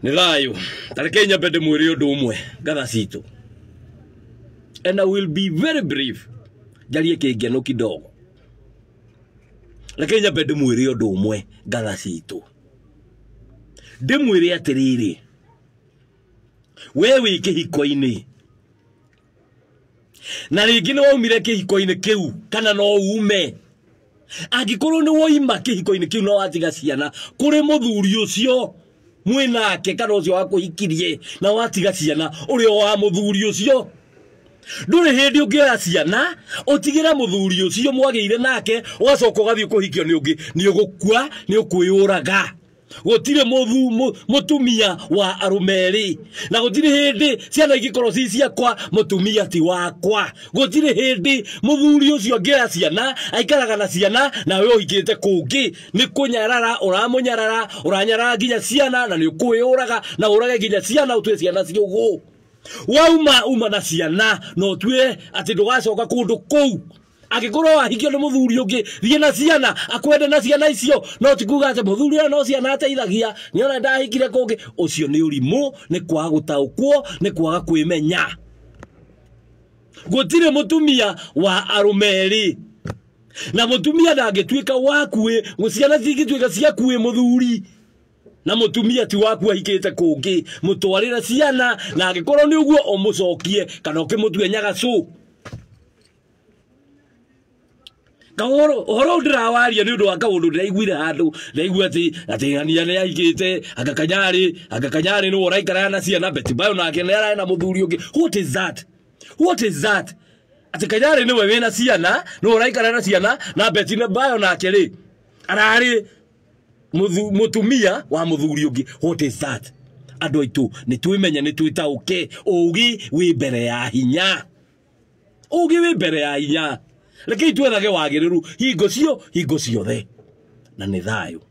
Nilayo, Kenya bede mwiri undu umwe gatha citu. And I will be very brief. Jalie kigeno kidogo. Kenya bede mwiri undu umwe gatha citu. Ndimwire atiriri. Wewe kihiko-ini. Na ringi ni waumire kihiko-ini kiu kana no ume. Angikorwo ni woima kihiko-ini kiu no watiga ciana kuri muthuri ucio mwinake kana ucio wakuhikirie na watiga ciana uri wa muthuri ucio. Nduri hindi ungioya ciana utigira muthuri ucio mwageire nake ugacoka ugathii kuhikio ni ungi ni ugukua ni ukwiyuraga. Gutire mutumia wa arumeri na gutire hindi ciana igikorwo ci ciakwa mutumia ti wakwa. Gutire hindi muthuri ucio ngioya ciana aikaraga na ciana na we uhikite kungi ni kunyarara uramunyarara uranyarara nginya ciana na ni ukwiyuraga na urage nginya ciana utwe ciana ciugo. Wauma na ciana no twe ati ndugacoka kundu kou. Akikorwo ahikio ni muthuri ungi thie na ciana akwenda na ciana icio no tikuga ati muthuri no ciana ateithagia ni ona ndahikire kungi. Ucio ni urimu ni kwaga gutaukwo ni kwaga kwimenya. Gutire mutumia wa arumeri na mutumia ndangituika wakue ciana cingituika ciakue muthuri na mutumia ti waku ahikite kungi mutwarira ciana na agikorwo ni uguo umucokie kana ukimutue nyagacu. Horo ndirawaria ni undu wa kaundu ndiraiguire handu ndaigua ati ng'ania ni ahikite agakanyari no uraikara na ciana Betty Bayo nake ni arae na muthuri ungi. What is that ati kanyari ni we wina ciana no uraikara na ciana na Betty Bayo nake ri arari mutumia wa muthuri ungi. What is that? Andu aitu ni twimenya ni twitauke ugi wi mbere ya hinya. Ugi wi mbere ya hinya. Lakini tuethage wagiriru hingo ciothe na ni thayo.